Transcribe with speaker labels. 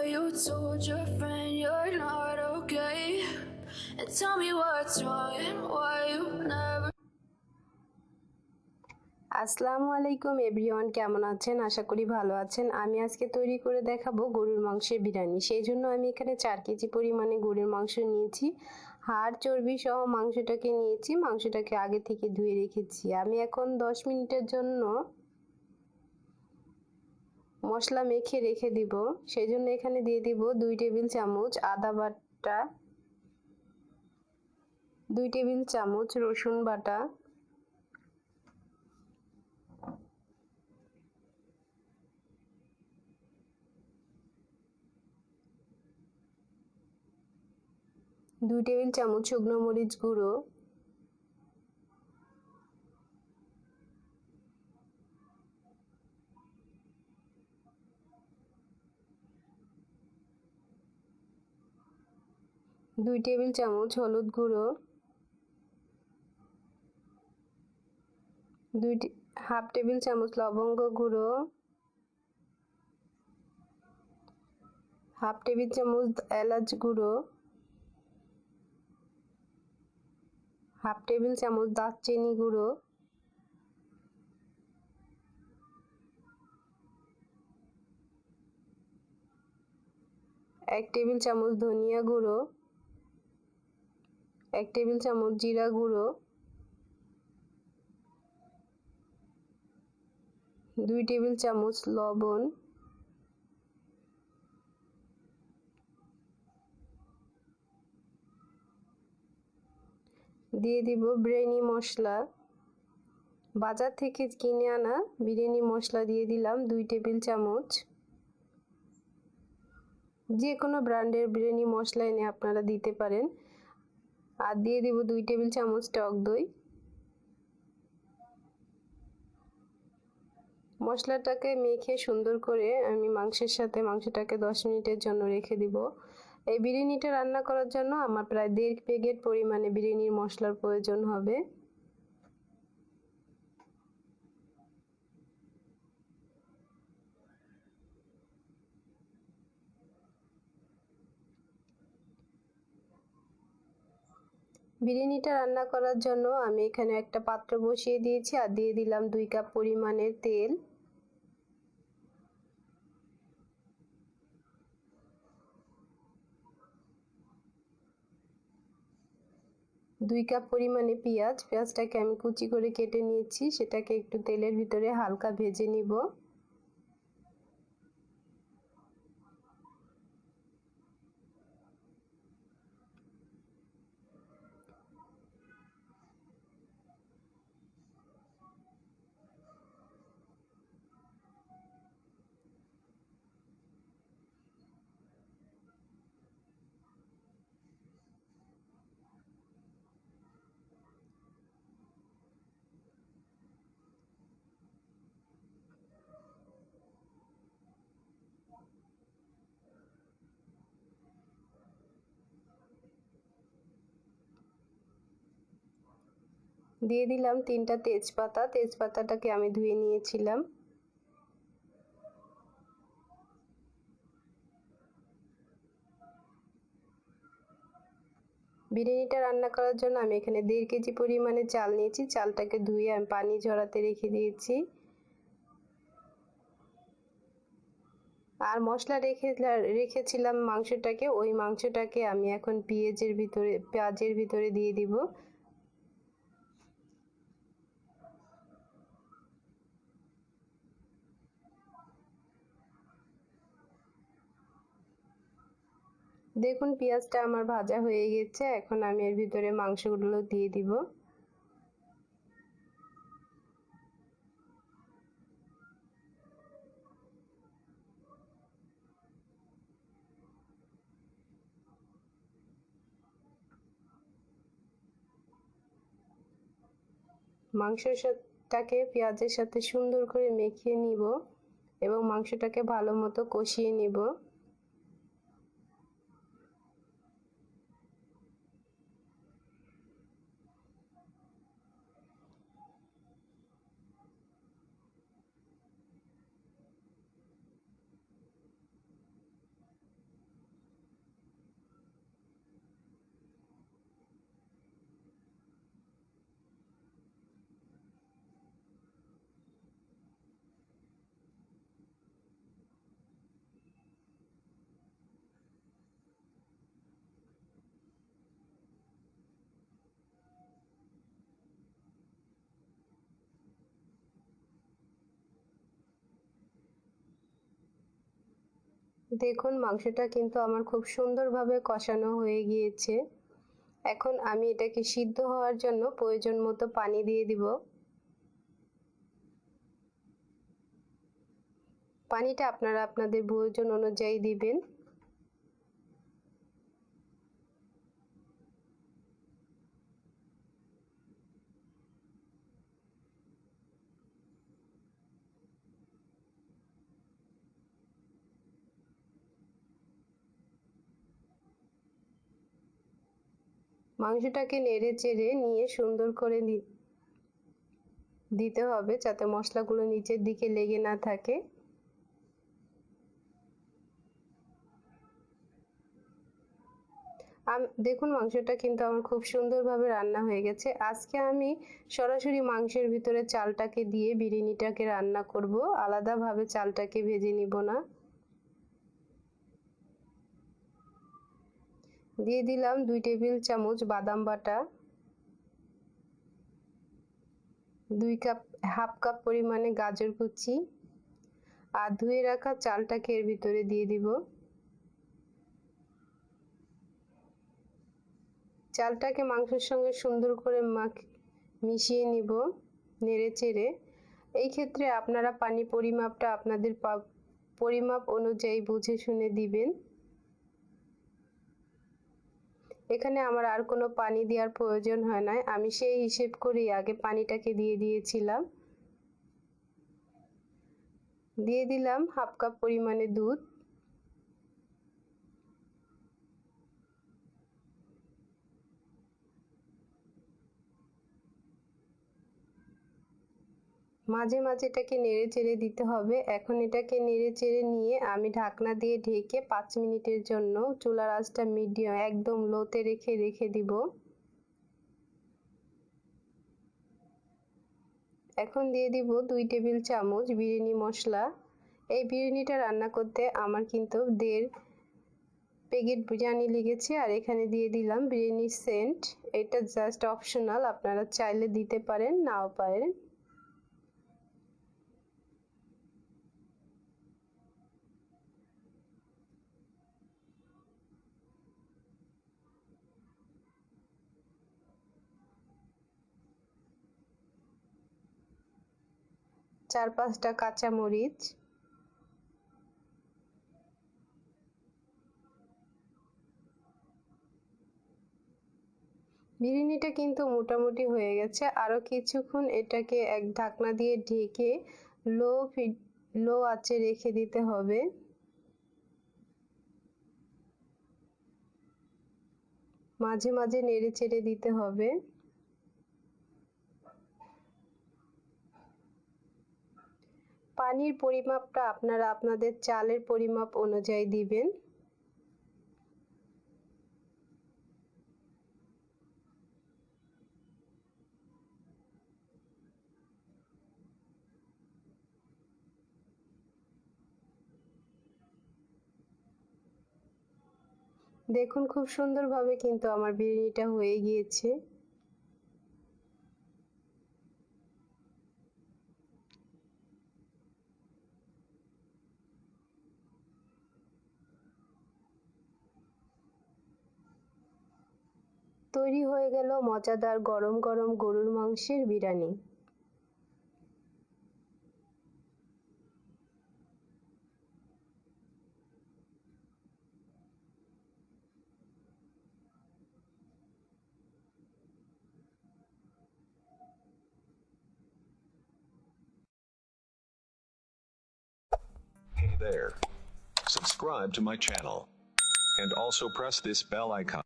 Speaker 1: you told your friend you're not okay. And tell me what's wrong and why you never.
Speaker 2: আসসালামু আলাইকুম everyone, কেমন আছেন? আশা করি ভালো আছেন। আমি আজকে তৈরি করে দেখাবো গরুর মাংসের বিরিয়ানি। সেই জন্য আমি এখানে 4 কেজি পরিমাণে গরুর মাংস নিয়েছি। হাড় চর্বি সহ মাংসটাকে নিয়েছি। মাংসটাকে আগে থেকে ধুয়ে রেখেছি। আমি এখন 10 মিনিটের জন্য মশলা মেখে রেখে দিব। সেই জন্য এখানে দিয়ে দিব 2 টেবিল চামচ আদা বাটা, 2 টেবিল চামচ রসুন বাটা, 2 টেবিল চামচ শুকনো মরিচ গুঁড়ো, 2 টেবিল চামচ হলুদ গুঁড়ো, হাফ টেবিল চামচ লবঙ্গ গুঁড়ো, হাফ টেবিল চামচ এলাচ গুঁড়ো, হাফ টেবিল চামচ দারচিনি গুঁড়ো, 1 টেবিল চামচ ধনিয়া গুঁড়ো, 1 টেবিল চামচ জিরা গুঁড়ো, 2 টেবিল চামচ লবণ, দিয়ে দিব বিরিয়ানি মশলা। বাজার থেকে কিনে আনা বিরিয়ানি মশলা দিয়ে দিলাম 2 টেবিল চামচ। যে কোনো ব্র্যান্ডের বিরিয়ানি মশলা এনে আপনারা দিতে পারেন। আর দিয়ে দিব 2 টেবিল চামচ টক দই। মশলাটাকে মেখে সুন্দর করে আমি মাংসটাকে 10 মিনিটের জন্য রেখে দিব। এই বিরিয়ানিটা রান্না করার জন্য আমার প্রায় 1.5 প্যাকেট পরিমাণে বিরিয়ানির মশলার প্রয়োজন হবে। বিরিয়ানিটা রান্না করার জন্য আমি এখানে একটা পাত্র বসিয়ে দিয়েছি আর দিয়ে দিলাম 2 কাপ পরিমাণের তেল। দুই কাপ পরিমাণে পেঁয়াজটাকে আমি কুচি করে কেটে নিয়েছি, সেটাকে একটু তেলের ভিতরে হালকা ভেজে নিব। দিয়ে দিলাম 3টা তেজপাতা। তেজপাতাটাকে আমি ধুয়ে নিয়েছিলাম। বিরিয়ানিটা রান্না করার জন্য আমি এখানে 1.5 কেজি পরিমাণে চাল নিয়েছি। চালটাকে ধুয়ে আমি পানি ঝরাতে রেখে দিয়েছি। আর মশলা রেখেছিলাম মাংসটাকে, ওই মাংসটাকে আমি এখন পেঁয়াজের ভিতরে দিয়ে দিব। দেখুন পেঁয়াজটা আমার ভাজা হয়ে গেছে। এখন আমি এর ভিতরে মাংসগুলো দিয়ে দিব। মাংসটাকে পেঁয়াজের সাথে সুন্দর করে মেখে নিব এবং মাংসটাকে ভালো মতো কষিয়ে নিব। দেখুন মাংসটা কিন্তু আমার খুব সুন্দরভাবে কষানো হয়ে গিয়েছে। এখন আমি এটাকে সিদ্ধ হওয়ার জন্য প্রয়োজন মতো পানি দিয়ে দিব। পানিটা আপনারা আপনাদের প্রয়োজন অনুযায়ী দিবেন। মাংসটাকে নেড়ে চেড়ে নিয়ে সুন্দর করে দিতে হবে যাতে মশলাগুলো নিচের দিকে লেগে না থাকে। দেখুন মাংসটা কিন্তু আমার খুব সুন্দরভাবে রান্না হয়ে গেছে। আজকে আমি সরাসরি মাংসের ভিতরে চালটাকে দিয়ে বিরিয়ানিটাকে রান্না করব, আলাদাভাবে চালটাকে ভেজে নিব না। দিয়ে দিলাম 2 টেবিল চামচ বাদাম বাটা, হাফ কাপ পরিমাণে গাজর কুচি, আর ধুয়ে রাখা চালটাকে এর ভিতরে দিয়ে দিব। চালটাকে মাংসের সঙ্গে সুন্দর করে মিশিয়ে নিব নেড়ে চেড়ে। এই ক্ষেত্রে আপনারা পানি পরিমাপটা আপনাদের পরিমাপ অনুযায়ী বুঝে শুনে দিবেন। এখানে আমার আর কোনো পানি দেওয়ার প্রয়োজন হয় না, আমি সেই হিসেব করেই আগে পানিটাকে দিয়ে দিয়েছিলাম। দিয়ে দিলাম হাফ কাপ পরিমাণে দুধ। মাঝে মাঝে এটাকে নেড়ে চেড়ে দিতে হবে। এখন এটাকে নেড়ে চেড়ে নিয়ে আমি ঢাকনা দিয়ে ঢেকে 5 মিনিটের জন্য চুলার আঁচটা মিডিয়াম একদম লোতে রেখে দিব। এখন দিয়ে দিব 2 টেবিল চামচ বিরিয়ানি মশলা। এই বিরিয়ানিটা রান্না করতে আমার কিন্তু 1.5 প্যাকেট বিরিয়ানি লেগেছে। আর এখানে দিয়ে দিলাম বিরিয়ানির সেন্ট, এটা জাস্ট অপশনাল, আপনারা চাইলে দিতে পারেন নাও পারেন। চার পাঁচটা কাঁচামরিচ, বিরিয়ানিটা কিন্তু মোটামুটি হয়ে গেছে। আরো কিছুক্ষণ এটাকে এক ঢাকনা দিয়ে ঢেকে লো আঁচে রেখে দিতে হবে। মাঝে মাঝে নেড়ে চেড়ে দিতে হবে। পানির পরিমাপটা আপনারা আপনাদের চালের পরিমাপ অনুযায়ী দিবেন। দেখুন খুব সুন্দরভাবে কিন্তু আমার বিরিয়ানিটা হয়ে গিয়েছে। তৈরি হয়ে গেল মজাদার গরম গরম গরুর মাংসের biryani.
Speaker 3: Hey there. Subscribe to my channel. And also press this bell icon.